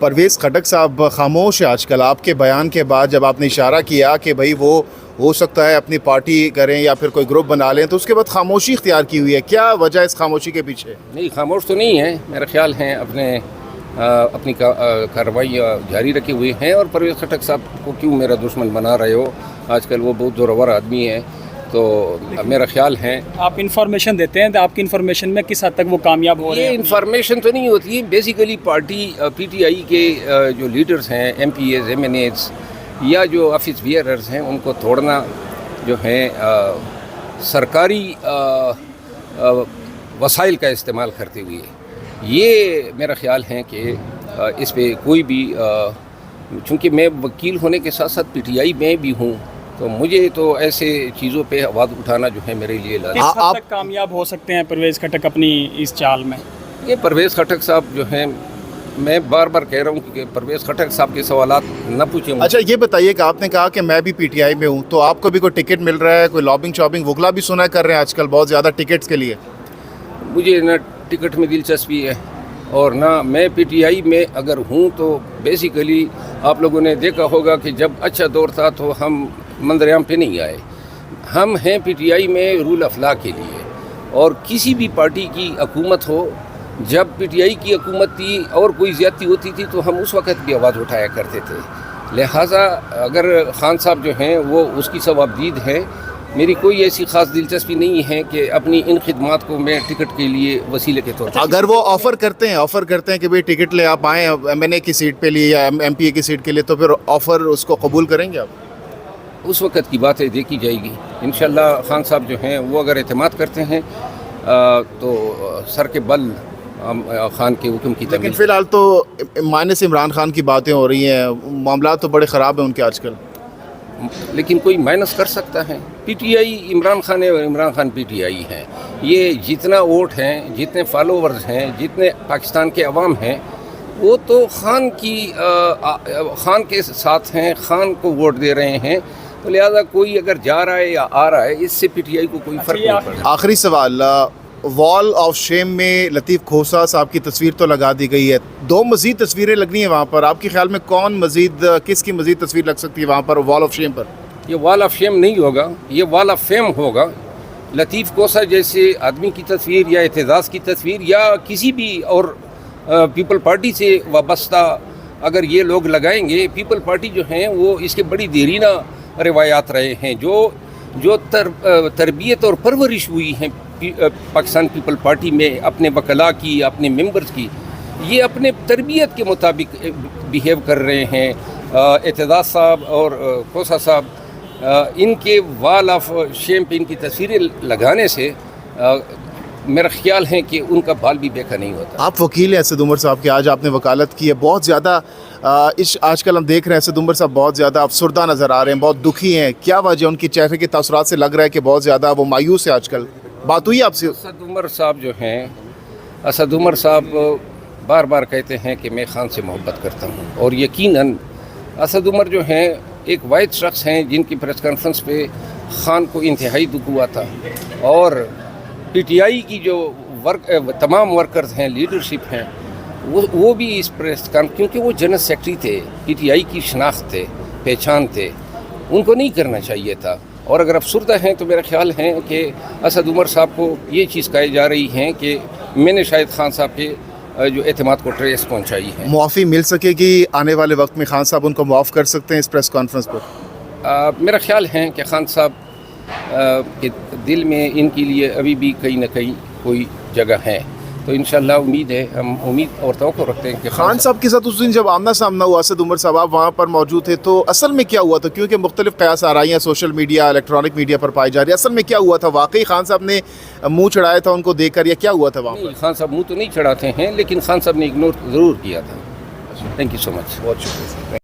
پرویز خٹک صاحب خاموش ہے آج کل آپ کے بیان کے بعد، جب آپ نے اشارہ کیا کہ بھائی وہ ہو سکتا ہے اپنی پارٹی کریں یا پھر کوئی گروپ بنا لیں، تو اس کے بعد خاموشی اختیار کی ہوئی ہے. کیا وجہ اس خاموشی کے پیچھے؟ نہیں، خاموش تو نہیں ہے، میرا خیال ہے اپنی کارروائی جاری رکھے ہوئے ہیں. اور پرویز خٹک صاحب کو کیوں میرا دشمن بنا رہے ہو؟ آج کل وہ بہت زورور آدمی ہے، تو میرا خیال ہے آپ انفارمیشن دیتے ہیں تو آپ کی انفارمیشن میں کس حد تک وہ کامیاب ہو رہے ہیں؟ یہ انفارمیشن تو نہیں ہوتی ہے، basically party P T I کے جو لیڈرز ہیں، M P As, M N As یا جو آفس بیئررز ہیں، ان کو توڑنا جو ہے سرکاری وسائل کا استعمال کرتے ہوئے. یہ میرا خیال ہے کہ اس پہ کوئی بھی چونکہ میں وکیل ہونے کے ساتھ ساتھ پی ٹی آئی میں بھی ہوں، تو مجھے تو ایسے چیزوں پہ آواز اٹھانا جو ہے میرے لیے لازم. کس حد تک کامیاب ہو سکتے ہیں پرویز خٹک اپنی اس چال میں؟ یہ پرویز خٹک صاحب جو ہیں، میں بار بار کہہ رہا ہوں کہ پرویز خٹک صاحب کے سوالات نہ پوچھیں. اچھا یہ بتائیے کہ آپ نے کہا کہ میں بھی پی ٹی آئی میں ہوں، تو آپ کو بھی کوئی ٹکٹ مل رہا ہے؟ کوئی لابنگ شاپنگ وکلا بھی سنا کر رہے ہیں آج کل بہت زیادہ ٹکٹس کے لیے؟ مجھے نہ ٹکٹ میں دلچسپی ہے اور نہ میں پی ٹی آئی میں اگر ہوں تو بیسیکلی آپ لوگوں نے دیکھا ہوگا کہ جب اچھا دور تھا تو ہم منظر عام پہ نہیں آئے. ہم ہیں پی ٹی آئی میں رول آف لا کے لیے، اور کسی بھی پارٹی کی حکومت ہو، جب پی ٹی آئی کی حکومت تھی اور کوئی زیادتی ہوتی تھی تو ہم اس وقت بھی آواز اٹھایا کرتے تھے. لہٰذا اگر خان صاحب جو ہیں وہ اس کی ثوابدید ہیں، میری کوئی ایسی خاص دلچسپی نہیں ہے کہ اپنی ان خدمات کو میں ٹکٹ کے لیے وسیلے کے طور پر. اگر وہ آفر کرتے ہیں کہ بھئی ٹکٹ لے آپ آئیں ایم این اے کی سیٹ پہ لیے یا ایم پی اے کی سیٹ کے لیے، تو پھر آفر اس کو قبول کریں گے آپ؟ اس وقت کی باتیں دیکھی جائے گی انشاءاللہ. خان صاحب جو ہیں وہ اگر اعتماد کرتے ہیں تو سر کے بل خان کے حکم کی لیکن تعمیل. فی الحال تو مائنس عمران خان کی باتیں ہو رہی ہیں، معاملات تو بڑے خراب ہیں ان کے آج کل. لیکن کوئی مائنس کر سکتا ہے؟ پی ٹی آئی عمران خان ہے اور عمران خان پی ٹی آئی ہیں. یہ جتنا ووٹ ہیں، جتنے فالوورز ہیں، جتنے پاکستان کے عوام ہیں، وہ تو خان کے ساتھ ہیں، خان کو ووٹ دے رہے ہیں. تو لہٰذا کوئی اگر جا رہا ہے یا آ رہا ہے، اس سے پی ٹی آئی کو کوئی فرق نہیں پڑتا. آخری سوال، وال آف شیم میں لطیف کھوسہ صاحب کی تصویر تو لگا دی گئی ہے، 2 مزید تصویریں لگنی ہیں وہاں پر. آپ کے خیال میں کس کی مزید تصویر لگ سکتی ہے وہاں پر وال آف شیم پر؟ یہ وال آف شیم نہیں ہوگا، یہ وال آف فیم ہوگا. لطیف کھوسہ جیسے آدمی کی تصویر یا اعتزاز کی تصویر یا کسی بھی اور پیپل پارٹی سے وابستہ اگر یہ لوگ لگائیں گے، پیپل پارٹی جو ہیں وہ اس کے بڑی دیرینہ روایات رہے ہیں، جو تربیت اور پرورش ہوئی ہیں پاکستان پیپل پارٹی میں اپنے وکلاء کی، اپنے ممبرز کی، یہ اپنے تربیت کے مطابق بیہیو کر رہے ہیں. اعتزاز صاحب اور کھوسہ صاحب، ان کے وال آف شیم پہ ان کی تصویریں لگانے سے میرا خیال ہے کہ ان کا بال بھی بیکا نہیں ہوتا. آپ وکیل ہیں اسد عمر صاحب کے، آج آپ نے وکالت کی ہے، بہت زیادہ آج کل ہم دیکھ رہے ہیں اسد عمر صاحب بہت زیادہ افسردہ نظر آ رہے ہیں، بہت دکھی ہیں. کیا وجہ؟ ان کی چہرے کے تاثرات سے لگ رہا ہے کہ بہت زیادہ وہ مایوس ہے آج کل. بات ہوئی آپ سے؟ اسد عمر صاحب جو ہیں، اسد عمر صاحب بار بار کہتے ہیں کہ میں خان سے محبت کرتا ہوں، اور یقیناً اسد عمر جو ہیں ایک واحد شخص ہیں جن کی پریس کانفرنس پہ خان کو انتہائی دکھ ہوا تھا. اور پی ٹی آئی کی جو تمام ورکرز ہیں، لیڈرشپ ہیں، وہ بھی اس پریس کانفرنس، کیونکہ وہ جنرل سیکرٹری تھے، پی ٹی آئی کی شناخت تھے، پہچان تھے، ان کو نہیں کرنا چاہیے تھا. اور اگر افسردہ ہیں تو میرا خیال ہے کہ اسد عمر صاحب کو یہ چیز کہی جا رہی ہے کہ میں نے شاید خان صاحب کے جو اعتماد کو ٹریس پہنچائی ہے. معافی مل سکے گی آنے والے وقت میں؟ خان صاحب ان کو معاف کر سکتے ہیں اس پریس کانفرنس پر؟ میرا خیال ہے کہ خان صاحب کے دل میں ان کے لیے ابھی بھی کہیں نہ کہیں کوئی جگہ ہے. تو انشاءاللہ امید ہے، ہم امید اور توقع رکھتے ہیں کہ خان صاحب کے ساتھ اس دن جب آمنا سامنا ہوا اسد عمر صاحب، آپ وہاں پر موجود تھے، تو اصل میں کیا ہوا تھا؟ کیونکہ مختلف قیاس آرائیاں سوشل میڈیا، الیکٹرانک میڈیا پر پائی جا رہی ہے. اصل میں کیا ہوا تھا؟ واقعی خان صاحب نے منہ چڑھایا تھا ان کو دیکھ کر، یا کیا ہوا تھا وہاں پر؟ خان صاحب منہ تو نہیں چڑھاتے ہیں، لیکن خان صاحب نے اگنور ضرور کیا تھا. تھینک یو سو مچ. بہت شکریہ.